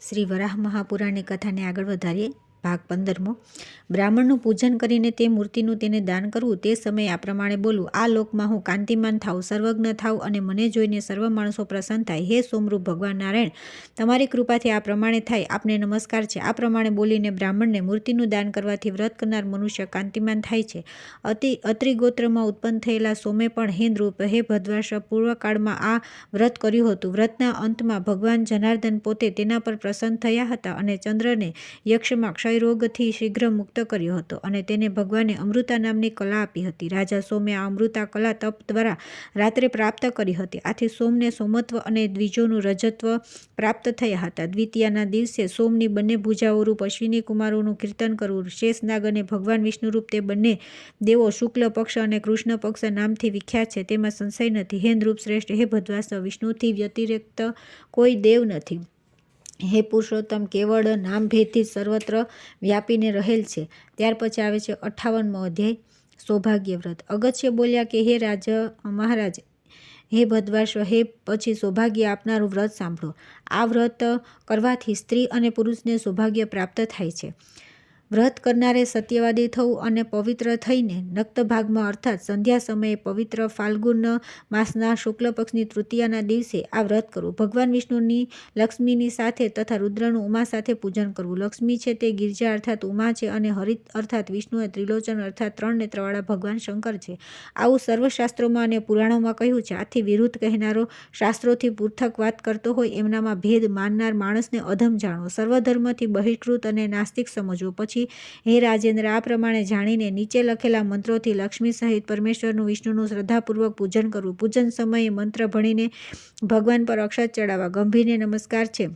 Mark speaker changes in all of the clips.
Speaker 1: શ્રી વરાહ મહાપુરાણની કથાને આગળ વધારીએ. ભાગ 15મો. બ્રાહ્મણનું પૂજન કરીને તે મૂર્તિનું તેને દાન કરવું. તે સમયે આ પ્રમાણે બોલવું: આ લોકમાં હું કાંતિમાન થાઉં, સર્વજ્ઞ થાઉં અને મને જોઈને સર્વ માણસો પ્રસન્ન થાય. હે સોમરૂપ ભગવાન નારાયણ, તમારી કૃપાથી આ પ્રમાણે થાય. આપને નમસ્કાર છે. આ પ્રમાણે બોલીને બ્રાહ્મણને મૂર્તિનું દાન કરવાથી વ્રત કરનાર મનુષ્ય કાંતિમાન થાય છે. અત્રિ ગોત્રમાં ઉત્પન્ન થયેલા સોમે પણ હે નૃપ, હે ભદ્વાશ, પૂર્વકાળમાં આ વ્રત કર્યું હતું. વ્રતના અંતમાં ભગવાન જનાર્દન પોતે તેના પર પ્રસન્ન થયા હતા અને ચંદ્રને યક્ષમાં ક્ષયરોગથી શીઘ્ર મુક્ત કર્યો હતો અને તેને ભગવાને અમૃતા નામની કલા આપી હતી. રાજા સોમે આ અમૃતા કલા તપ દ્વારા રાત્રે પ્રાપ્ત કરી હતી. આથી સોમને સોમત્વ અને દ્વિજોનું રજત્વ પ્રાપ્ત થયા હતા. દ્વિતીયાના દિવસે સોમની બંને ભુજાઓરૂપ અશ્વિની કુમારોનું કીર્તન કરવું. શેષનાગ અને ભગવાન વિષ્ણુરૂપ તે બંને દેવો શુક્લ પક્ષ અને કૃષ્ણ પક્ષ નામથી વિખ્યાત છે, તેમાં સંશય નથી. હે નૃપ શ્રેષ્ઠ, હે ભદ્વાસ, વિષ્ણુથી વ્યતિરિક્ત કોઈ દેવ નથી. હે પુરુષોત્તમ, કેવળ નામભેદથી સર્વત્ર વ્યાપીને રહેલ છે. ત્યાર પછી આવે છે 58મો અધ્યાય, સૌભાગ્ય વ્રત. અગસ્ત્ય બોલ્યા કે હે મહારાજ, હે ભદ્વાશ, હે પછી સૌભાગ્ય આપનારું વ્રત સાંભળો. આ વ્રત કરવાથી સ્ત્રી અને પુરુષને સૌભાગ્ય પ્રાપ્ત થાય છે. વ્રત કરનારે સત્યવાદી થવું અને પવિત્ર થઈને નક્ત ભાગમાં અર્થાત સંધ્યા સમયે પવિત્ર ફાલ્ગુન માસના શુક્લ પક્ષની તૃતીયાના દિવસે આ વ્રત કરવું. ભગવાન વિષ્ણુની લક્ષ્મીની સાથે તથા રુદ્રનું ઉમા સાથે પૂજન કરવું. લક્ષ્મી છે તે ગિરજા અર્થાત ઉમા છે અને હરિત અર્થાત વિષ્ણુ એ ત્રિલોચન અર્થાત 3 નેત્રવાળા ભગવાન શંકર છે. આવું સર્વશાસ્ત્રોમાં અને પુરાણોમાં કહ્યું છે. આથી વિરુદ્ધ કહેનારો શાસ્ત્રોથી પૃથક વાત કરતો હોય એમનામાં ભેદ માનનાર માણસને અધમ જાણવો, સર્વધર્મથી બહિષ્કૃત અને નાસ્તિક સમજવો. પછી હે રાજેન્દ્ર, આ પ્રમાણે જાણીને નીચે લખેલા મંત્રોથી લક્ષ્મી સહિત પરમેશ્વરનું વિષ્ણુનું શ્રદ્ધાપૂર્વક પૂજન કરવું. પૂજન સમયે મંત્ર ભણીને ભગવાન પર અક્ષત ચડાવવા. ગંભીરને નમસ્કાર છે,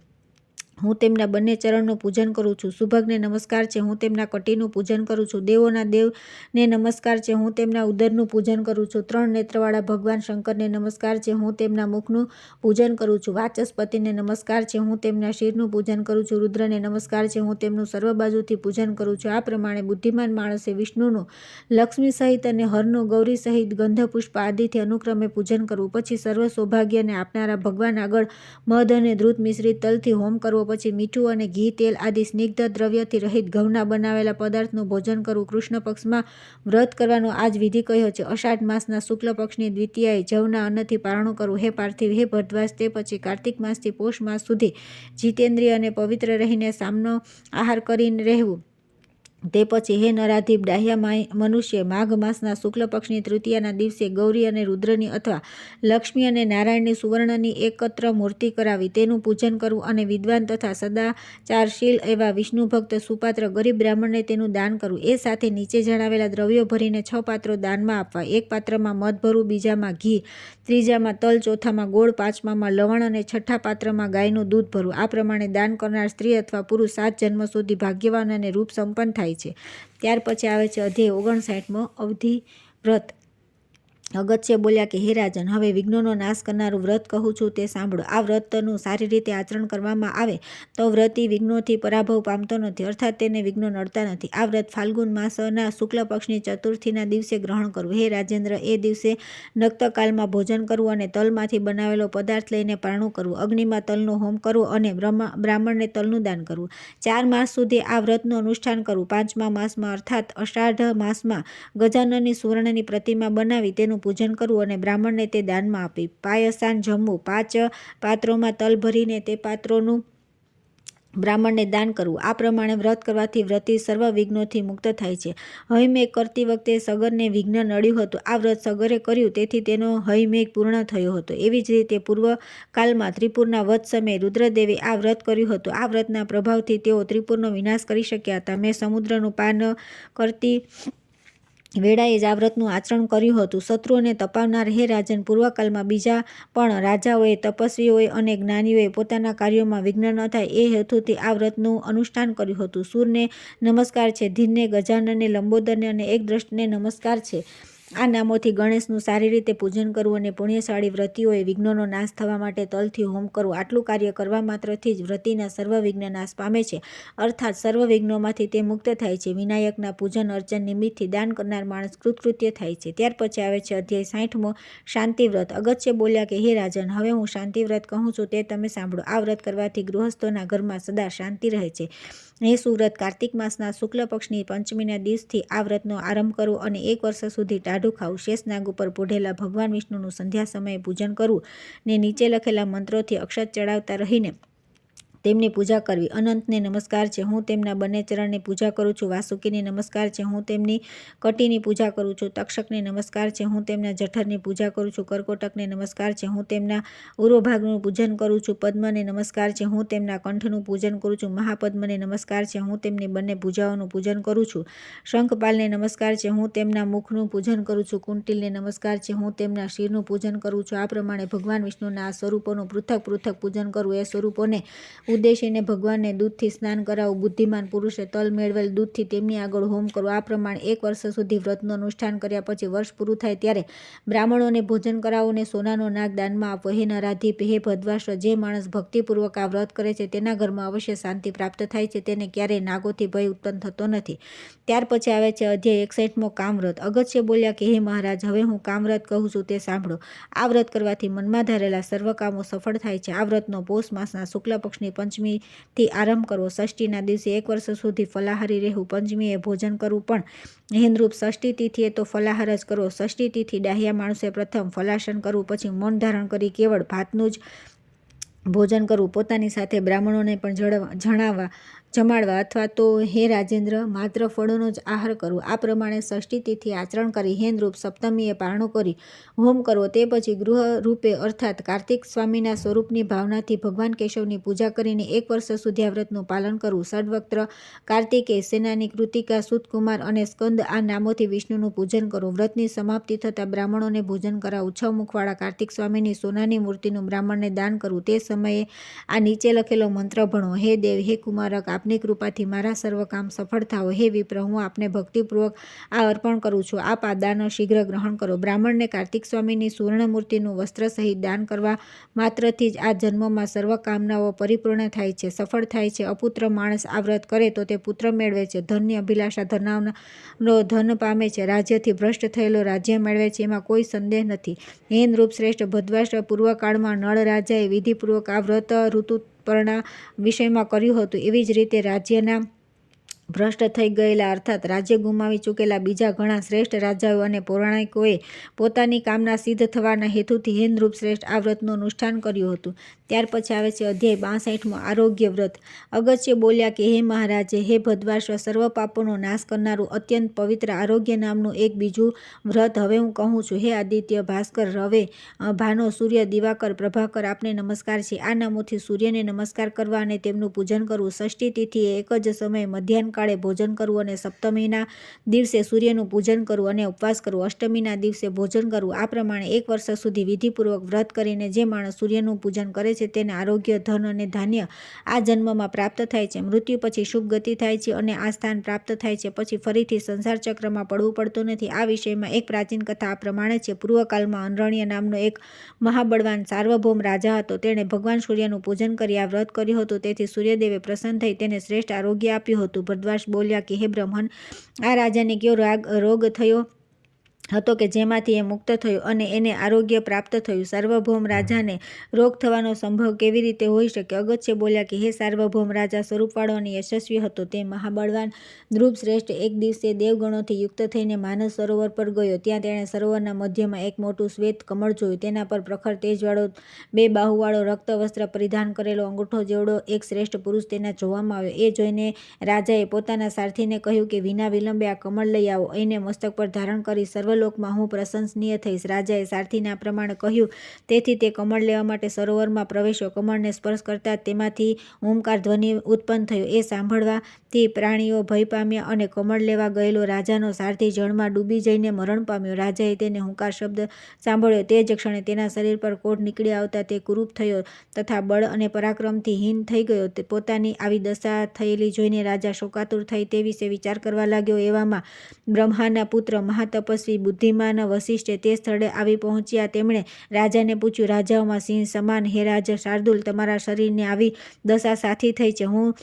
Speaker 1: હું તેમના બંને ચરણનું પૂજન કરું છું. સુભગને નમસ્કાર છે, હું તેમના કટીનું પૂજન કરું છું. દેવોના દેવને નમસ્કાર છે, હું તેમના ઉદરનું પૂજન કરું છું. 3 નેત્રવાળા ભગવાન શંકરને નમસ્કાર છે, હું તેમના મુખનું પૂજન કરું છું. વાચસ્પતિને નમસ્કાર છે, હું તેમના શિરનું પૂજન કરું છું. રુદ્રને નમસ્કાર છે, હું તેમનું સર્વ બાજુથી પૂજન કરું છું. આ પ્રમાણે બુદ્ધિમાન માણસે વિષ્ણુનું, લક્ષ્મી સહિત અને હરનું, ગૌરી સહિત ગંધ પુષ્પ આદિથી અનુક્રમે પૂજન કરવું. પછી સર્વ સૌભાગ્યને આપનારા ભગવાન આગળ મધ અને દૂધ મિશ્રિત તલથી હોમ કરવો. પછી મીઠું અને ઘી, તેલ આદિ સ્નિગ્ધ દ્રવ્યથી રહિત ઘઉંના બનાવેલા પદાર્થનું ભોજન કરવું. કૃષ્ણ પક્ષમાં વ્રત કરવાનો આ જ વિધિ કહ્યો છે. અષાઢ માસના શુક્લ પક્ષની દ્વિતીયાએ જવના અન્નથી પારણું કરવું. હે પાર્થિવ, હે ભદ્વાસ, તે પછી કાર્તિક માસથી પોષ માસ સુધી જીતેન્દ્રિય અને પવિત્ર રહીને સામનો આહાર કરીને રહેવું. તે પછી હે નરાધીપ ડાહ્યા મનુષ્ય, માઘ માસના શુક્લ પક્ષની તૃતીયાના દિવસે ગૌરી અને રુદ્રની અથવા લક્ષ્મી અને નારાયણની સુવર્ણની એકત્ર મૂર્તિ કરાવી તેનું પૂજન કરવું અને વિદ્વાન તથા સદાચારશીલ એવા વિષ્ણુ ભક્ત સુપાત્ર ગરીબ બ્રાહ્મણને તેનું દાન કરવું. એ સાથે નીચે જણાવેલા દ્રવ્યો ભરીને 6 પાત્રો દાનમાં આપવા. એક પાત્રમાં મધ ભરવું, બીજામાં ઘી, ત્રીજામાં તલ, ચોથામાં ગોળ, પાંચમામાં લવણ અને છઠ્ઠા પાત્રમાં ગાયનું દૂધ ભરવું. આ પ્રમાણે દાન કરનાર સ્ત્રી અથવા પુરુષ 7 જન્મ સુધી ભાગ્યવાન અને રૂપ સંપન્ન થાય છે. ત્યાર પછી આવે છે અધ્યાય 59મો, અવધિ વ્રત. અગસ્ત્ય બોલ્યા કે હે રાજન, હવે વિઘ્નોનો નાશ કરનારું વ્રત કહું છું તે સાંભળો. આ વ્રતનું સારી રીતે આચરણ કરવામાં આવે તો વ્રતી વિઘ્નોથી પરાભવ પામતો નથી, અર્થાત તેને વિઘ્નો નડતા નથી. આ વ્રત ફાલ્ગુન માસના શુક્લ પક્ષની ચતુર્થીના દિવસે ગ્રહણ કરવું. હે રાજેન્દ્ર, એ દિવસે નક્તકાલમાં ભોજન કરવું અને તલમાંથી બનાવેલો પદાર્થ લઈને પારણું કરવું. અગ્નિમાં તલનો હોમ કરવો અને બ્રાહ્મણને તલનું દાન કરવું. 4 માસ સુધી આ વ્રતનું અનુષ્ઠાન કરવું. 5મા માસમાં અર્થાત અષાઢ માસમાં ગજાનનની સુવર્ણની પ્રતિમા બનાવી તેનું પૂજન કરવું અને બ્રાહ્મણને તે દાનમાં આપી. પાયસાન જમવું. 5 પાત્રોમાં તલ ભરીને તે પાત્રોનું બ્રાહ્મણને દાન કરવું. આ પ્રમાણે વ્રત કરવાથી વ્રતી સર્વ વિઘ્નોથી મુક્ત થાય છે. હયમેઘ કરતી વખતે સગરને વિઘ્ન નડ્યું હતું. આ વ્રત સગરે કર્યું તેથી તેનો હયમેઘ પૂર્ણ થયો હતો. એવી જ રીતે પૂર્વકાલમાં ત્રિપુરના વધ સમયે રુદ્રદેવે આ વ્રત કર્યું હતું. આ વ્રતના પ્રભાવથી તેઓ ત્રિપુરનો વિનાશ કરી શક્યા હતા. મેં સમુદ્રનું પાન કરતી વેળાએ જ આ વ્રતનું આચરણ કર્યું હતું. શત્રુઓને તપાવનાર હે રાજન, પૂર્વકાલમાં બીજા પણ રાજાઓએ, તપસ્વીઓએ અને જ્ઞાનીઓએ પોતાના કાર્યોમાં વિઘ્ન ન થાય એ હેતુથી આ વ્રતનું અનુષ્ઠાન કર્યું હતું. સૂરને નમસ્કાર છે, ધીરને, ગજાનનને, લંબોદરને અને એકદ્રષ્ટને નમસ્કાર છે. આ નામોથી ગણેશનું સારી રીતે પૂજન કરવું અને પુણ્યશાળી વ્રતીઓએ વિઘ્નોનો નાશ થવા માટે તલથી હોમ કરવો. આટલું કાર્ય કરવા માત્રથી જ વ્રતીના સર્વ વિઘ્ન નાશ પામે છે, અર્થાત સર્વ વિઘ્નોમાંથી તે મુક્ત થાય છે. વિનાયકના પૂજન અર્ચન નિમિત્તથી દાન કરનાર માણસ કૃતકૃત્ય થાય છે. ત્યાર પછી આવે છે અધ્યાય 60મો, શાંતિવ્રત. અગસ્ત્ય બોલ્યા કે હે રાજન, હવે હું શાંતિવ્રત કહું છું તે તમે સાંભળો. આ વ્રત કરવાથી ગૃહસ્થોના ઘરમાં સદા શાંતિ રહે છે. એ સુવ્રત કાર્તિક માસના શુક્લ પક્ષની પંચમીના દિવસથી આ વ્રતનો આરંભ કરવો અને 1 વર્ષ સુધી ટાઢું ખાવું. શેષ નાગ ઉપર પોઢેલા ભગવાન વિષ્ણુનું સંધ્યા સમયે પૂજન કરવું ને નીચે લખેલા મંત્રોથી અક્ષત ચડાવતા રહીને તેમની પૂજા કરવી. અનંતને નમસ્કાર છે, હું તેમના બંને ચરણની પૂજા કરું છું. વાસુકીને નમસ્કાર છે, હું તેમની કટીની પૂજા કરું છું. તક્ષકને નમસ્કાર છે, હું તેમના જઠરની પૂજા કરું છું. કરકોટકને નમસ્કાર છે, હું તેમના ઉરોભાગનું પૂજન કરું છું. પદ્મને નમસ્કાર છે, હું તેમના કંઠનું પૂજન કરું છું. મહાપદ્મને નમસ્કાર છે, હું તેમની બંને ભુજાઓનું પૂજન કરું છું. શંખપાલને નમસ્કાર છે, હું તેમના મુખનું પૂજન કરું છું. કુંટિલને નમસ્કાર છે, હું તેમના શિરનું પૂજન કરું છું. આ પ્રમાણે ભગવાન વિષ્ણુના આ સ્વરૂપોનું પૃથક પૃથક પૂજન કરવું. એ સ્વરૂપોને ઉદ્દેશીને ભગવાનને દૂધથી સ્નાન કરાવવું. બુદ્ધિમાન પુરુષે તલ મેળવેલ દૂધથી તેમની આગળ હોમ કરવો. આ પ્રમાણે 1 વર્ષ સુધી વ્રતનું અનુષ્ઠાન કર્યા પછી વર્ષ પૂરું થાય ત્યારે બ્રાહ્મણોને ભોજન કરાવવું ને સોનાનો નાગ દાનમાં આપવો. હે નરાધીપ, હે ભદ્વાશ્ર, જે માણસ ભક્તિપૂર્વક આ વ્રત કરે છે તેના ઘરમાં અવશ્ય શાંતિ પ્રાપ્ત થાય છે, તેને ક્યારેય નાગોથી ભય ઉત્પન્ન થતો નથી. ત્યાર પછી આવે છે અધ્યાય 61મો, કામવ્રત. અગસ્ત્ય બોલ્યા કે હે મહારાજ, હવે હું કામવ્રત કહું છું તે સાંભળો. આ વ્રત કરવાથી મનમાં ધારેલા સર્વ કામો સફળ થાય છે. આ વ્રતનો પોષ માસના શુક્લ પક્ષની પંચમીથી આરંભ કરવો. ષષ્ઠીના દિવસે 1 વર્ષ સુધી ફલાહારી રહેવું. પંચમીએ ભોજન કરવું પણ હેનરૂપ. ષષ્ઠી તિથિએ તો ફલાહાર જ કરવો. ષષ્ઠી તિથિ ડાહ્યા માણસે પ્રથમ ફલાસન કરવું, પછી મૌન ધારણ કરી કેવળ ભાતનું જ ભોજન કરવું. પોતાની સાથે બ્રાહ્મણોને પણ જમાડવા અથવા તો હે રાજેન્દ્ર માત્ર ફળોનો જ આહાર કરવો. આ પ્રમાણે ષષ્ઠી તિથિ આચરણ કરી હેનરૂપ સપ્તમીએ પારણું કરી હોમ કરવો. તે પછી ગૃહ રૂપે અર્થાત કાર્તિક સ્વામીના સ્વરૂપની ભાવનાથી ભગવાન કેશવની પૂજા કરીને 1 વર્ષ સુધી આ વ્રતનું પાલન કરવું. ષડવક્ત્ર, કાર્તિકેય, સેનાની, કૃતિકા, સુતકુમાર અને સ્કંદ આ નામોથી વિષ્ણુનું પૂજન કરવું. વ્રતની સમાપ્તિ થતાં બ્રાહ્મણોને ભોજન કરાવવું. 6 મુખવાળા કાર્તિક સ્વામીની સોનાની મૂર્તિનું બ્રાહ્મણને દાન કરવું. તે સમયે આ નીચે લખેલો મંત્ર ભણવો. હે દેવ, હે કુમારક, આપની કૃપાથી મારા સર્વ કામ સફળ થાઓ. હે વિપ્ર, હું આપને ભક્તિપૂર્વક આ અર્પણ કરું છું. આપ આ દાન શીઘ્ર ગ્રહણ કરો. બ્રાહ્મણને કાર્તિક સ્વામીની સુવર્ણમૂર્તિનું વસ્ત્ર સહિત દાન કરવા માત્રથી જ આ જન્મમાં સર્વ કામનાઓ પરિપૂર્ણ થાય છે, સફળ થાય છે. અપુત્ર માણસ આ વ્રત કરે તો તે પુત્ર મેળવે છે. ધનની અભિલાષા ધરાવનારો ધન પામે છે. રાજ્યથી ભ્રષ્ટ થયેલો રાજ્ય મેળવે છે, એમાં કોઈ સંદેહ નથી. હેનરૂપ શ્રેષ્ઠ ભદ્વાશ્ર, પૂર્વકાળમાં નળ રાજાએ વિધિપૂર્વક આ વ્રત ઋતુપર્ણા વિષયમાં કર્યું હતું. એવી જ રીતે રાજ્યના ભ્રષ્ટ થઈ ગયેલા અર્થાત રાજ્ય ગુમાવી ચૂકેલા બીજા ઘણા શ્રેષ્ઠ રાજાઓ અને પૌરાણિકોએ પોતાની કામના સિદ્ધ થવાના હેતુથી હેનરૂપ શ્રેષ્ઠ આ વ્રતનું અનુષ્ઠાન કર્યું હતું. ત્યાર પછી આવે છે અધ્યાય 62મો, આરોગ્ય વ્રત. અગસ્ત્ય બોલ્યા કે હે મહારાજ, હે ભદ્વાશ્ર, સર્વ પાપોનો નાશ કરનારું અત્યંત પવિત્ર આરોગ્ય નામનું એક બીજું વ્રત હવે હું કહું છું. હે આદિત્ય, ભાસ્કર, રવે, ભાનો, સૂર્ય, દિવાકર, પ્રભાકર, આપને નમસ્કાર છે. આ નામોથી સૂર્યને નમસ્કાર કરવા અને તેમનું પૂજન કરવું. ષષ્ઠી તિથિએ એક જ સમયે મધ્યાહન કાળે ભોજન કરવું અને સપ્તમીના દિવસે સૂર્યનું પૂજન કરવું અને ઉપવાસ કરવો. અષ્ટમીના દિવસે ભોજન કરવું. આ પ્રમાણે 1 વર્ષ સુધી વિધિપૂર્વક વ્રત કરીને જે માણસ સૂર્યનું પૂજન કરે છે તેને આરોગ્ય, ધન અને ધાન્ય આ જન્મમાં પ્રાપ્ત થાય છે. મૃત્યુ પછી શુભ ગતિ થાય છે અને આ સ્થાન પ્રાપ્ત થાય છે. પછી ફરીથી સંસાર ચક્રમાં પડવું પડતું નથી. આ વિષયમાં એક પ્રાચીન કથા આ પ્રમાણે છે. પૂર્વકાળમાં અનરણ્ય નામનો એક મહાબળવાન સાર્વભૌમ રાજા હતો. તેણે ભગવાન સૂર્યનું પૂજન કરી આ વ્રત કર્યું હતું. તેથી સૂર્યદેવે પ્રસન્ન થઈ તેને શ્રેષ્ઠ આરોગ્ય આપ્યું હતું. ભદ્વાશ બોલ્યા કે હે બ્રહ્મન, આ રાજાને કયો રોગ થયો હતો કે જેમાંથી એ મુક્ત થયો અને એને આરોગ્ય પ્રાપ્ત થયું. સાર્વભૌમ રાજાને રોગ થવાનો સંભવ કેવી રીતે હોઈ શકે? અગસ્ત્ય બોલ્યા કે હે સાર્વભૌમ રાજા, સ્વરૂપવાળો અને યશસ્વી હતો તે મહાબળવાન ધ્રુવ શ્રેષ્ઠ એક દિવસે દેવગણોથી યુક્ત થઈને માનસ સરોવર પર ગયો. ત્યાં તેણે સરોવરના મધ્યમાં એક મોટું શ્વેત કમળ જોયું. તેના પર પ્રખર તેજવાળો 2 બાહુવાળો રક્ત વસ્ત્ર પરિધાન કરેલો અંગૂઠો જેવડો એક શ્રેષ્ઠ પુરુષ તેના જોવામાં આવ્યો. એ જોઈને રાજાએ પોતાના સારથીને કહ્યું કે વિના વિલંબે આ કમળ લઈ આવો. એને મસ્તક પર ધારણ કરી સર્વલોકમાં હું પ્રશંસનીય થઈશ. રાજાએ સારથીને આ પ્રમાણે કહ્યું. તેથી તે કમળ લેવા માટે સરોવરમાં પ્રવેશ્યો. કમળને સ્પર્શ કરતા જ તેમાંથી ઓમકાર ધ્વનિ ઉત્પન્ન થયો. એ સાંભળવાથી પ્રાણીઓ ભય પામ્યા અને કમળ લેવા ગયેલો રાજાનો સારથી જળમાં ડૂબી જઈને મરણ પામ્યો. રાજાએ તેને હુંકાર શબ્દ સાંભળ્યો. તે જ ક્ષણે તેના શરીર પર કોઢ નીકળી આવતા તે કુરૂપ થયો તથા બળ અને પરાક્રમથી હીન થઈ ગયો. પોતાની આવી દશા થયેલી જોઈને રાજા શોકાતુર થઈ તે વિશે વિચાર કરવા લાગ્યો. એવામાં બ્રહ્માના પુત્ર મહાતપસ્વી બુદ્ધિમાન વસિષ્ઠે તે સ્થળે આવી પહોંચ્યા. તેમણે રાજાને પૂછ્યું, રાજાઓમાં સિંહ સમાન હે રાજા શાર્દુલ, તમારા શરીરને આવી દશા સાથી થઈ છે. હું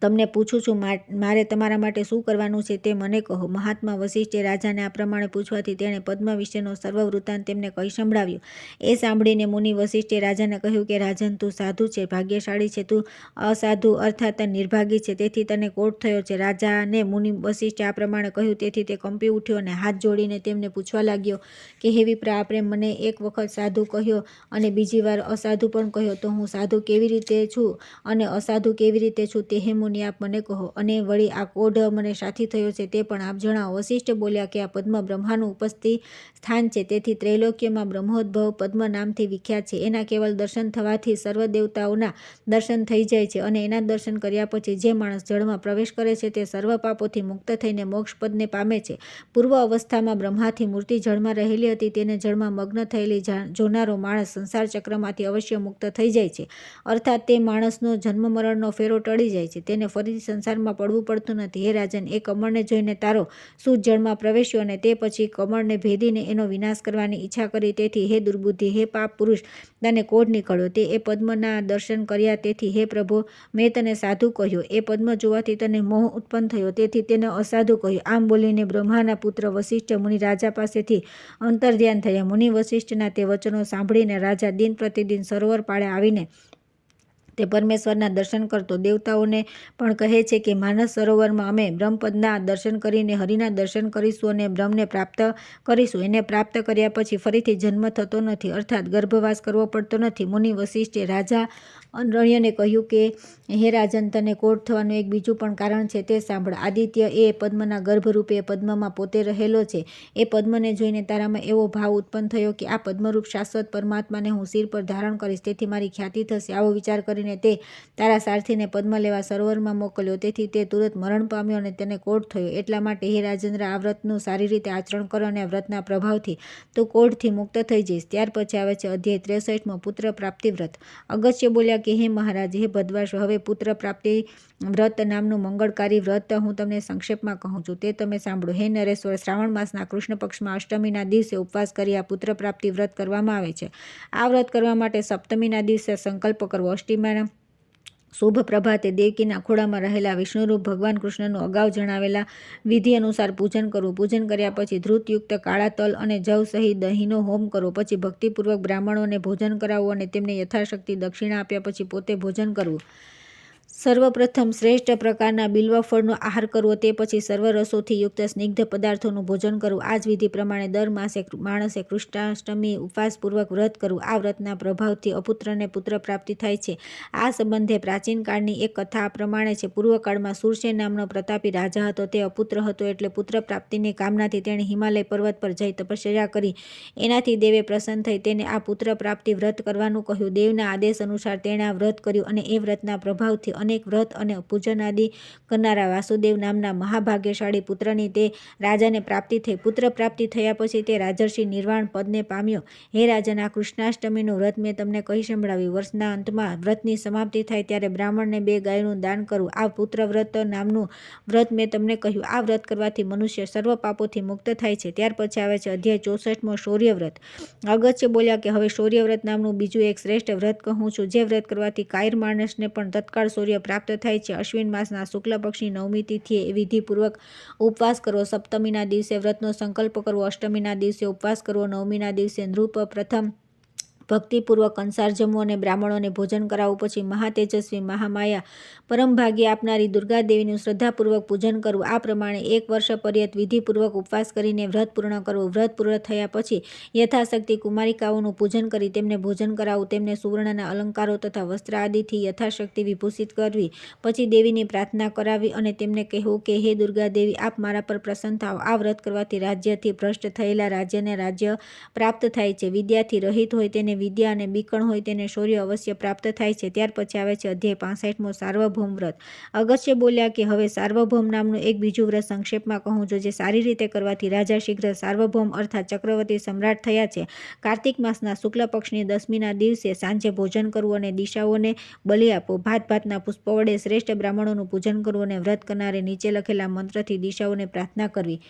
Speaker 1: તમને પૂછું છું, મારે તમારા માટે શું કરવાનું છે તે મને કહો. મહાત્મા વસિષ્ઠે રાજાને આ પ્રમાણે પૂછવાથી તેણે પદ્મ વિશેનો સર્વ વૃત્તાંત તેમને કહી સંભળાવ્યું. એ સાંભળીને મુનિ વસિષ્ઠે રાજાને કહ્યું કે રાજન, તું સાધુ છે, ભાગ્યશાળી છે, તું અસાધુ અર્થાત નિર્ભાગી છે, તેથી તને કોઢ થયો છે. રાજાને મુનિ વસિષ્ઠે આ પ્રમાણે કહ્યું તેથી તે કંપી ઉઠ્યો અને હાથ જોડીને તેમને પૂછવા લાગ્યો કે હે વિપ્ર, આપણે મને એક વખત સાધુ કહ્યો અને બીજી વાર અસાધુ પણ કહ્યો, તો હું સાધુ કેવી રીતે છું અને અસાધુ કેવી રીતે છું તે હે મુનિ આપ મને કહો, અને વળી આ કોઢ મને શાથી થયો છે તે પણ આપ જણાવો. વસિષ્ઠ બોલ્યા કે આ પદ્મ બ્રહ્માનું ઉપસ્થિત સ્થાન છે, તેથી ત્રૈલોક્યમાં બ્રહ્મોદ્ભવ પદ્મ નામથી વિખ્યાત છે. એના કેવલ દર્શન થવાથી સર્વ દેવતાઓના દર્શન થઈ જાય છે, અને એના દર્શન કર્યા પછી જે માણસ જળમાં પ્રવેશ કરે છે તે સર્વ પાપોથી મુક્ત થઈને મોક્ષપદને પામે છે. પૂર્વ અવસ્થામાં બ્રહ્માથી મૂર્તિ જળમાં રહેલી હતી, તેને જળમાં મગ્ન થયેલી જોનારો માણસ સંસાર ચક્રમાંથી અવશ્ય મુક્ત થઈ જાય છે, અર્થાત તે માણસનો જન્મ મરણનો ફેરો ટળી જાય છે, તેને ફરીથી સંસારમાં પડવું પડતું નથી. હે રાજન, એ કમળને જોઈને તારો સૂત જળમાં પ્રવેશ્યો અને તે પછી કમળને ભેદીને એનો વિનાશ કરવાની ઈચ્છા કરી, તેથી હે દુર્બુદ્ધિ, હે પાપ પુરુષ, તને કોઢ નીકળ્યો. તે એ પદ્મના દર્શન કર્યા, તેથી હે પ્રભો, મેં તને સાધુ કહ્યો. એ પદ્મ જોવાથી તને મોહ ઉત્પન્ન થયો, તેથી તેને અસાધુ કહ્યું. આમ બોલીને બ્રહ્માના પુત્ર વસિષ્ઠ મુનિ રાજા પાસેથી અંતર્ધ્યાન થયા. મુનિ વસિષ્ઠના તે વચનો સાંભળીને રાજા દિન પ્રતિદિન સરોવર પાળે આવીને તે પરમેશ્વરના દર્શન કરતો. દેવતાઓને પણ કહે છે કે માનસ સરોવરમાં અમે બ્રહ્મપદના દર્શન કરીને હરિના દર્શન કરીશું અને બ્રહ્મને પ્રાપ્ત કરીશું. એને પ્રાપ્ત કર્યા પછી ફરીથી જન્મ થતો નથી, અર્થાત ગર્ભવાસ કરવો પડતો નથી. મુનિ વસિષ્ઠે રાજા અરણ્યને કહ્યું કે હે રાજન, તને કોઢ થવાનું એક બીજું પણ કારણ છે, તે સાંભળ. આદિત્ય એ પદ્મના ગર્ભરૂપે પદ્મમાં પોતે રહેલો છે. એ પદ્મને જોઈને તારામાં એવો ભાવ ઉત્પન્ન થયો કે આ પદ્મરૂપ શાશ્વત પરમાત્માને હું શિર પર ધારણ કરીશ, તેથી મારી ખ્યાતિ થશે. આવો વિચાર કરીને તે તારા સારથીને પદ્મ લેવા સરોવરમાં મોકલ્યો, તેથી તે તુરત મરણ પામ્યો અને તેને કોઢ થયો. એટલા માટે હે રાજેન્દ્ર, આ વ્રતનું સારી રીતે આચરણ કરો અને આ વ્રતના પ્રભાવથી તું કોઢથી મુક્ત થઈ જઈશ. ત્યાર પછી આવે છે અધ્યાય 63 પુત્ર પ્રાપ્તિ વ્રત. અગસ્ત્ય બોલ્યા કે હે મહારાજ, હે ભદ્વાશ, હવે પુત્ર પ્રાપ્તિ વ્રત નામનું મંગળકારી વ્રત હું તમને સંક્ષેપમાં કહું છું, તે તમે સાંભળો. હે નરેશ્વર, શ્રાવણ માસના કૃષ્ણ પક્ષમાં અષ્ટમીના દિવસે ઉપવાસ કરી આ પુત્ર પ્રાપ્તિ વ્રત કરવામાં આવે છે. આ વ્રત કરવા માટે સપ્તમીના દિવસે સંકલ્પ કરવો. અષ્ટમીના શુભ પ્રભાતે દેવકીના ખોળામાં રહેલા વિષ્ણુરૂપ ભગવાન કૃષ્ણનું અગાઉ જણાવેલા વિધિ અનુસાર પૂજન કરવું. પૂજન કર્યા પછી ધૃતયુક્ત કાળા તલ અને જવ સહિત દહીંનો હોમ કરવો. પછી ભક્તિપૂર્વક બ્રાહ્મણોને ભોજન કરાવવું અને તેમને યથાશક્તિ દક્ષિણા આપ્યા પછી પોતે ભોજન કરવું. સર્વપ્રથમ શ્રેષ્ઠ પ્રકારના બિલ્વ ફળનો આહાર કરવો, તે પછી સર્વ રસોથી યુક્ત સ્નિગ્ધ પદાર્થોનું ભોજન કરવું. આ જ વિધિ પ્રમાણે દર માસે માણસે કૃષ્ણાષ્ટમી ઉપવાસપૂર્વક વ્રત કરવું. આ વ્રતના પ્રભાવથી અપુત્રને પુત્ર પ્રાપ્તિ થાય છે. આ સંબંધે પ્રાચીન કાળની એક કથા આ પ્રમાણે છે. પૂર્વકાળમાં સુરસેન નામનો પ્રતાપી રાજા હતો. તે અપુત્ર હતો, એટલે પુત્ર પ્રાપ્તિની કામનાથી તેણે હિમાલય પર્વત પર જઈ તપશ્ચર્યા કરી. એનાથી દેવે પ્રસન્ન થઈ તેને આ પુત્ર પ્રાપ્તિ વ્રત કરવાનું કહ્યું. દેવના આદેશ અનુસાર તેણે આ વ્રત કર્યું, અને એ વ્રતના પ્રભાવથી અનેક વ્રત અને પૂજન આદિ કરનારા વાસુદેવ નામના મહાભાગ્યશાળી પુત્રની તે રાજાને પ્રાપ્તિ થઈ. પુત્ર પ્રાપ્તિ થયા પછી તે રાજર્ષિ નિર્વાણ પદને પામ્યો. હે રાજન, આ કૃષ્ણાષ્ટમીનું વ્રત મેં તમને કહી સંભળાવ્યું. વર્ષના અંતમાં વ્રતની સમાપ્તિ થાય ત્યારે બ્રાહ્મણને 2 ગાયનું દાન કરવું. આ પુત્ર વ્રત નામનું વ્રત મેં તમને કહ્યું. આ વ્રત કરવાથી મનુષ્ય સર્વ પાપોથી મુક્ત થાય છે. ત્યાર પછી આવે છે અધ્યાય 64 શૌર્ય વ્રત. અગસ્ત્ય બોલ્યા કે હવે શૌર્ય વ્રત નામનું બીજું એક શ્રેષ્ઠ વ્રત કહું છું, જે વ્રત કરવાથી કાયર માણસને પણ તત્કાળ શૌર્ય પ્રાપ્ત થાય છે. અશ્વિન માસના શુક્લ પક્ષની 9મી તિથિએ વિધિપૂર્વક ઉપવાસ કરવો. સપ્તમીના દિવસે વ્રતનો સંકલ્પ કરવો. અષ્ટમીના દિવસે ઉપવાસ કરવો. 9મીના દિવસે નૃપ પ્રથમ ભક્તિપૂર્વક કંસાર જમવું અને બ્રાહ્મણોને ભોજન કરાવવું. પછી મહાતેજસ્વી મહામાયા પરમભાગ્ય આપનારી દુર્ગાદેવીનું શ્રદ્ધાપૂર્વક પૂજન કરવું. આ પ્રમાણે 1 વર્ષ પર્યંત વિધિપૂર્વક ઉપવાસ કરીને વ્રત પૂર્ણ કરવું. વ્રત પૂર્ણ થયા પછી યથાશક્તિ કુમારિકાઓનું પૂજન કરી તેમને ભોજન કરાવવું. તેમને સુવર્ણના અલંકારો તથા વસ્ત્ર આદિથી યથાશક્તિ વિભૂષિત કરવી. પછી દેવીની પ્રાર્થના કરાવી અને તેમને કહેવું કે હે દુર્ગાદેવી, આપ મારા પર પ્રસન્ન થાઓ. આ વ્રત કરવાથી રાજ્યથી ભ્રષ્ટ થયેલા રાજ્યને રાજ્ય પ્રાપ્ત થાય છે. વિદ્યાથી રહિત હોય તેને વિદ્યા અને બીકણ હોય તેને શૌર્ય અવશ્ય પ્રાપ્ત થાય છે. ત્યાર પછી આવે છે અધ્યાય 65 સાર્વભૌમ વ્રત. અગસ્ત્ય બોલ્યા કે હવે સાર્વભૌમ નામનું એક બીજું વ્રત સંક્ષેપમાં કહું છું, જે સારી રીતે કરવાથી રાજા શીઘ્ર સાર્વભૌમ અર્થાત ચક્રવર્તી સમ્રાટ થયા છે. કાર્તિક માસના શુક્લ પક્ષની 10મીના દિવસે સાંજે ભોજન કરવું અને દિશાઓને બલિ આપવો. ભાતના પુષ્પો વડે શ્રેષ્ઠ બ્રાહ્મણોનું પૂજન કરવું અને વ્રત કરનારે નીચે લખેલા મંત્રથી દિશાઓને પ્રાર્થના કરવી.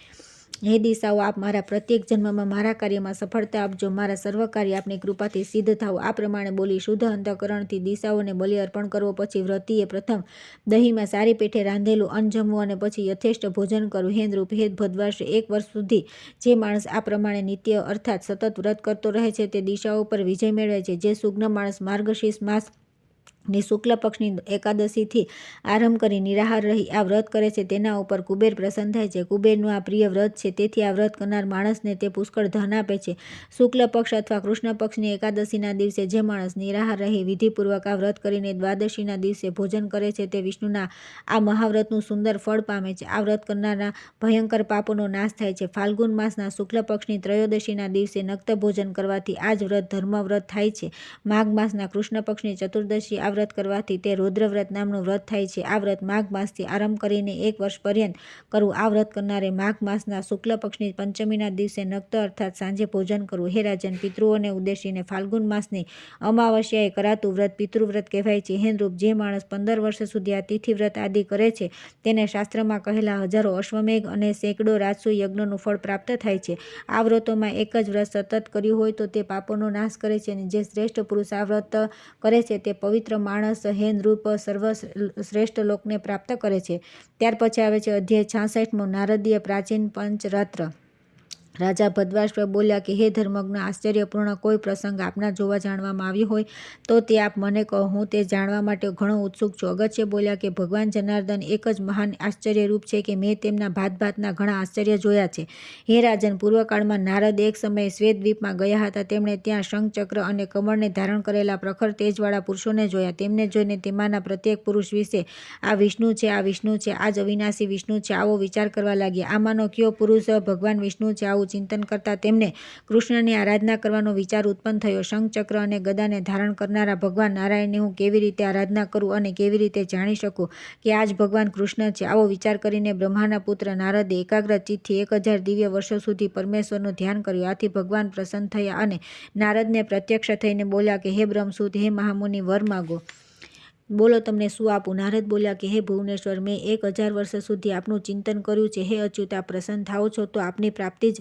Speaker 1: હે દિશાઓ, આપ મારા પ્રત્યેક જન્મમાં મારા કાર્યમાં સફળતા આપજો. મારા સર્વ કાર્ય આપની કૃપાથી સિદ્ધ થાવ. આ પ્રમાણે બોલી શુદ્ધ અંતઃકરણથી દિશાઓને બલિ અર્પણ કરવો. પછી વ્રતીએ પ્રથમ દહીંમાં સારી પેઠે રાંધેલું અન્ન જમવું અને પછી યથેષ્ટ ભોજન કરવું. હે નૃપ, હે ભદ્રવાસ, 1 વર્ષ સુધી જે માણસ આ પ્રમાણે નિત્ય અર્થાત સતત વ્રત કરતો રહે છે તે દિશાઓ પર વિજય મેળવે છે. જે સુજ્ઞ માણસ માર્ગશીર્ષ માસ ની શુક્લ પક્ષની એકાદશીથી આરંભ કરી નિરાહાર રહી આ વ્રત કરે છે તેના ઉપર કુબેર પ્રસન્ન થાય છે. કુબેરનું આ પ્રિય વ્રત છે, તેથી આ વ્રત કરનાર માણસને તે પુષ્કળ ધન આપે છે. શુક્લ પક્ષ અથવા કૃષ્ણ પક્ષની એકાદશીના દિવસે જે માણસ નિરાહાર રહી વિધિપૂર્વક આ વ્રત કરીને દ્વાદશીના દિવસે ભોજન કરે છે તે વિષ્ણુના આ મહાવ્રતનું સુંદર ફળ પામે છે. આ વ્રત કરનારના ભયંકર પાપોનો નાશ થાય છે. ફાલ્ગુન માસના શુક્લ પક્ષની ત્રયોદશીના દિવસે નક્ત ભોજન કરવાથી આ જ વ્રત ધર્મવ્રત થાય છે. માઘ માસના કૃષ્ણ પક્ષની ચતુર્દશી આ વ્રત કરવાથી તે રૌદ્રવ્રત નામનું વ્રત થાય છે. આ વ્રત માઘ માસથી આરંભ કરીને 1 વર્ષ પર્યંત કરવું. આ વ્રત કરનારે માઘ માસના શુક્લ પક્ષની પંચમીના દિવસે નક્ત અર્થાત સાંજે ભોજન કરવું. હે રાજન, પિતૃઓને ઉદ્દેશીને ફાલ્ગુન માસની અમાવસ્યાએ કરાતું વ્રત પિતૃવ્રત કહેવાય છે. હે નૃપ, જે માણસ 15 વર્ષ સુધી આ તિથિ વ્રત આદિ કરે છે તેને શાસ્ત્રમાં કહેલા હજારો અશ્વમેઘ અને સેંકડો રાજસૂય યજ્ઞોનું ફળ પ્રાપ્ત થાય છે. આ વ્રતોમાં એક જ વ્રત સતત કર્યું હોય તો તે પાપોનો નાશ કરે છે. અને જે શ્રેષ્ઠ પુરુષ આ વ્રત કરે છે તે પવિત્ર માણસ હે નૃપ સર્વશ્રેષ્ઠ લોકને પ્રાપ્ત કરે છે. ત્યાર પછી આવે છે અધ્યાય 66મો, નારદીય પ્રાચીન પંચરાત્ર. રાજા ભદ્રવાસ બોલ્યા કે હે ધર્મજ્ઞ, આશ્ચર્યપૂર્ણ કોઈ પ્રસંગ આપના જોવા જાણવામાં આવ્યો હોય તો તે આપ મને કહો, હું તે જાણવા માટે ઘણો ઉત્સુક છું. અગસ્ત્ય બોલ્યા કે ભગવાન જનાર્દન એક જ મહાન આશ્ચર્યરૂપ છે કે મેં તેમના ભાતના ઘણા આશ્ચર્ય જોયા છે. હે રાજન, પૂર્વકાળમાં નારદ એક સમયે શ્વેતદ્વીપમાં ગયા હતા. તેમણે ત્યાં શંખચક્ર અને કમળને ધારણ કરેલા પ્રખર તેજવાળા પુરુષોને જોયા. તેમને જોઈને તેમાંના પ્રત્યેક પુરુષ વિશે આ વિષ્ણુ છે, આ વિષ્ણુ છે, આ જ અવિનાશી વિષ્ણુ છે, આવો વિચાર કરવા લાગ્યા. આમાંનો કયો પુરુષ ભગવાન વિષ્ણુ છે? આવું ચિંતન કરતા તેમને કૃષ્ણની આરાધના કરવાનો વિચાર ઉત્પન્ન થયો. શંખચક્ર અને ગદાને ધારણ કરનારા ભગવાન નારાયણની હું કેવી રીતે આરાધના કરું અને કેવી રીતે જાણી શકું કે આ જ ભગવાન કૃષ્ણ છે? આવો વિચાર કરીને બ્રહ્માના પુત્ર નારદે એકાગ્ર ચિત્તથી 1000 દિવ્ય વર્ષો સુધી પરમેશ્વરનું ધ્યાન કર્યું. આથી ભગવાન પ્રસન્ન થયા અને નારદને પ્રત્યક્ષ થઈને બોલ્યા કે હે બ્રહ્મસુત, હે મહામુનિ, વર માગો. બોલો, તમને શું આપું? નારદ બોલ્યા કે હે ભુવનેશ્વર, મેં 1000 વર્ષ સુધી આપનું ચિંતન કર્યું છે. હે અચ્યુત, આપ પ્રસન્ન થાઓ છો તો આપની પ્રાપ્તિ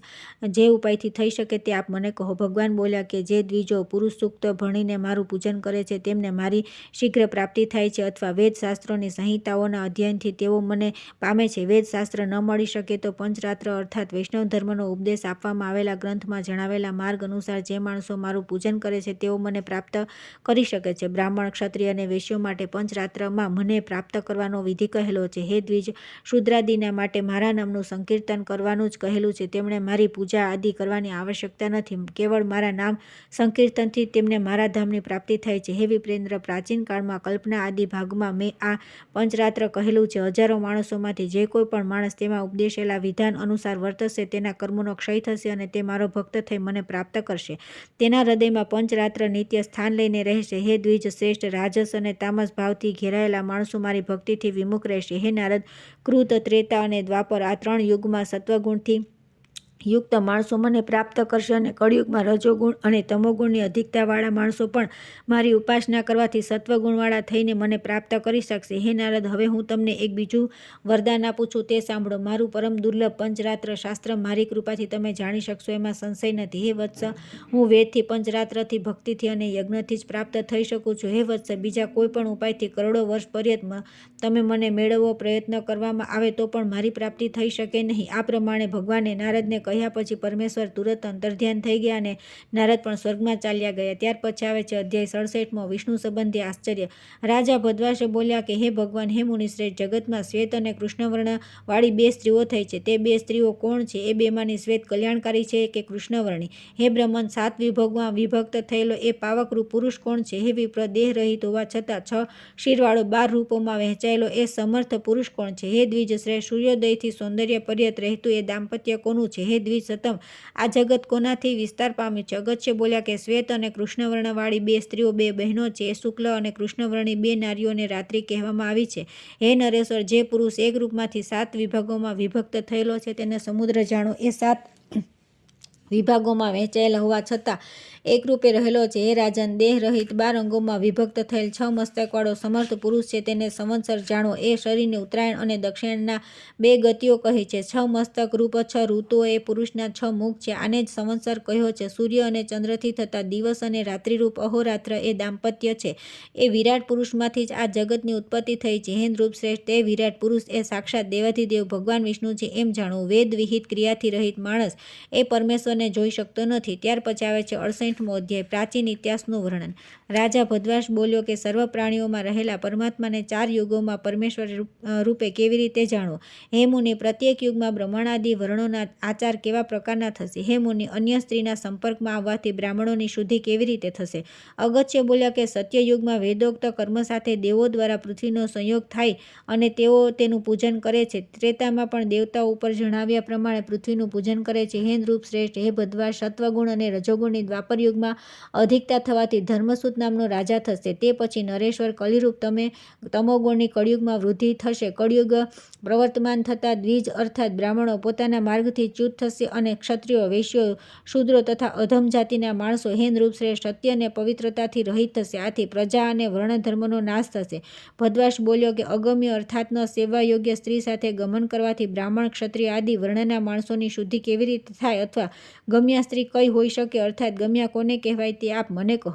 Speaker 1: જે ઉપાયથી થઈ શકે તે આપ મને કહો. ભગવાન બોલ્યા કે જે દ્વિજો પુરુષ સૂક્ત ભણીને મારું પૂજન કરે છે તેમને મારી શીઘ્ર પ્રાપ્તિ થાય છે, અથવા વેદશાસ્ત્રોની સંહિતાઓના અધ્યયનથી તેઓ મને પામે છે. વેદશાસ્ત્ર ન મળી શકે તો પંચરાત્ર અર્થાત વૈષ્ણવ ધર્મનો ઉપદેશ આપવામાં આવેલા ગ્રંથમાં જણાવેલા માર્ગ અનુસાર જે માણસો મારું પૂજન કરે છે તેઓ મને પ્રાપ્ત કરી શકે છે. બ્રાહ્મણ, ક્ષત્રિય અને વૈશ્યો માટે પંચરાત્રમાં મને પ્રાપ્ત કરવાનો વિધિ કહેલો છે. હે દ્વિજ, શુદ્રાદિના માટે મારા નામનું સંકીર્તન કરવાનું જ કહેલું છે. તેમણે મારી પૂજા આદિ કરવાની આવશ્યકતા નથી. કેવળ મારા નામ સંકીર્તનથી તેમને મારા ધામની પ્રાપ્તિ થાય છે. હે વિપ્રેન્દ્ર, પ્રાચીન કાળમાં કલ્પના આદિ ભાગમાં મેં આ પંચરાત્ર કહેલું છે. હજારો માણસોમાંથી જે કોઈ પણ માણસ તેમાં ઉપદેશેલા વિધાન અનુસાર વર્તશે તેના કર્મોનો ક્ષય થશે અને તે મારો ભક્ત થઈ મને પ્રાપ્ત કરશે. તેના હૃદયમાં પંચરાત્ર નિત્ય સ્થાન લઈને રહેશે. હે દ્વિજ શ્રેષ્ઠ, રાજસ અને તામસ ભાવથી ઘેરાયેલા માણસો મારી ભક્તિથી વિમુખ રહેશે. હે નારદ, કૃત, ત્રેતા અને દ્વાપર આ 3 યુગમાં સત્વગુણથી યુક્ત માણસો મને પ્રાપ્ત કરશે અને કળિયુગમાં રજોગુણ અને તમોગુણની અધિકતાવાળા માણસો પણ મારી ઉપાસના કરવાથી સત્વગુણવાળા થઈને મને પ્રાપ્ત કરી શકશે. હે નારદ, હવે હું તમને એક બીજું વરદાન આપું છું, તે સાંભળો. મારું પરમ દુર્લભ પંચરાત્ર શાસ્ત્ર મારી કૃપાથી તમે જાણી શકશો, એમાં સંશય નથી. હે વત્સ, હું વેદથી, પંચરાત્રથી, ભક્તિથી અને યજ્ઞથી જ પ્રાપ્ત થઈ શકું છું. હે વત્સ, બીજા કોઈ પણ ઉપાયથી કરોડો વર્ષ પર્યંત તમે મને મેળવવો પ્રયત્ન કરવામાં આવે તો પણ મારી પ્રાપ્તિ થઈ શકે નહીં. આ પ્રમાણે ભગવાને નારદને કહ્યા પછી પરમેશ્વર તુરત અંતર્ધ્યાન થઈ ગયા અને નારદ પણ સ્વર્ગમાં ચાલ્યા ગયા. ત્યાર પછી આવે છે અધ્યાય 67મો, વિષ્ણુ સંબંધી આશ્ચર્ય. રાજા ભદ્રવાસે બોલ્યા કે હે ભગવાન, હે મુનિશ્રેષ્ઠ, જગતમાં શ્વેત અને કૃષ્ણવર્ણ વાળી 2 સ્ત્રીઓ થઈ છે. તે 2 સ્ત્રીઓ કોણ છે? એ બેમાંની શ્વેત કલ્યાણકારી છે કે કૃષ્ણવર્ણી? હે બ્રહ્મન, 7 વિભાગમાં વિભક્ત થયેલો એ પાવકરૂપ પુરુષ કોણ છે? હે વિપ્ર, દેહ રહિત હોવા છતાં 6 શિરવાળો 12 રૂપોમાં વહેંચાયેલો એ સમર્થ પુરુષ કોણ છે? હે દ્વિજ શ્રેષ્ઠ, સૂર્યોદયથી સૌંદર્ય પર્યંત રહેતું એ દાંપત્ય કોનું છે? હે દ્વિજ સતમ, આ જગત કોનાથી વિસ્તાર પામ્યું છે? અગસ્ત્ય બોલ્યા કે શ્વેત અને કૃષ્ણવર્ણવાળી 2 સ્ત્રીઓ 2 બહેનો છે. એ શુક્લ અને કૃષ્ણવર્ણી 2 નારીઓને રાત્રિ કહેવામાં આવી છે. હે નરેશ્વર, જે પુરુષ એક રૂપમાંથી 7 વિભાગોમાં વિભક્ત થયેલો છે તેને સમુદ્ર જાણો. એ 7 વિભાગોમાં વહેંચાયેલા હોવા છતાં એકરૂપે રહેલો છે. હે રાજન, દેહ રહિત 12 અંગોમાં વિભક્ત થયેલ 6 મસ્તકવાળો સમર્થ પુરુષ છે, તેને સંવત્સર જાણો. એ શરીરની ઉત્તરાયણ અને દક્ષિણના 2 ગતિઓ કહી છે. 6 મસ્તક રૂપ 6 ઋતુઓ એ પુરુષના 6 મુખ છે. આને જ સંવત્સર કહ્યો છે. સૂર્ય અને ચંદ્રથી થતા દિવસ અને રાત્રિરૂપ અહોરાત્ર એ દાંપત્ય છે. એ વિરાટ પુરુષમાંથી જ આ જગતની ઉત્પત્તિ થઈ છે. હે નૃપશ્રેષ્ઠ, તે વિરાટ પુરુષ એ સાક્ષાત દેવાધિદેવ ભગવાન વિષ્ણુ છે એમ જાણવું. વેદ વિહિત ક્રિયાથી રહિત માણસ એ પરમેશ્વરને જોઈ શકતો નથી. ત્યાર પછી આવે છે 68મો અધ્યાય, પ્રાચીન ઇતિહાસનું વર્ણન. રાજા ભદ્વાશ બોલ્યો કે સર્વ પ્રાણીઓમાં રહેલા પરમાત્માને 4 યુગોમાં પરમેશ્વર રૂપે કેવી રીતે જાણવો? હે મુનિ, પ્રત્યેક યુગમાં બ્રહ્મણાદિ વર્ણોના આચાર કેવા પ્રકારના થશે? હે મુનિ, અન્ય સ્ત્રીના સંપર્કમાં આવવાથી બ્રાહ્મણોની શુદ્ધિ કેવી રીતે થશે? અગત્ય બોલ્યા કે સત્યયુગમાં વેદોક્ત કર્મ સાથે દેવો દ્વારા પૃથ્વીનો સંયોગ થાય અને તેઓ તેનું પૂજન કરે છે. ત્રેતામાં પણ દેવતાઓ ઉપર જણાવ્યા પ્રમાણે પૃથ્વીનું પૂજન કરે છે. હે નૃપ શ્રેષ્ઠ, હે ભદ્વાશ, સત્વગુણ અને રજોગુણની દ્વાપર યુગમાં અધિકતા થવાથી ધર્મસૂત નામનો રાજા થશે. તે પછી નરેશ્વર કલિરૂપ તમોગુણની કળિયુગમાં વૃદ્ધિ થશે. કળિયુગ પ્રવર્તમાન થતાં દ્વિજ અર્થાત બ્રાહ્મણો પોતાના માર્ગથી ચ્યુત થશે અને ક્ષત્રિયો, વૈશ્યો, શૂદ્રો તથા અધમ જાતિના માણસો હે નૃપશ્રેષ્ઠ સત્ય અને પવિત્રતાથી રહિત થશે. આથી પ્રજા અને વર્ણધર્મનો નાશ થશે. ભદ્વાશ બોલ્યો કે અગમ્ય અર્થાત ન સેવા યોગ્ય સ્ત્રી સાથે ગમન કરવાથી બ્રાહ્મણ, ક્ષત્રિય આદિ વર્ણના માણસોની શુદ્ધિ કેવી રીતે થાય? અથવા ગમ્યા સ્ત્રી કઈ હોઈ શકે? અર્થાત ગમ્યા કોને કહેવાય તે આપ મને કહો.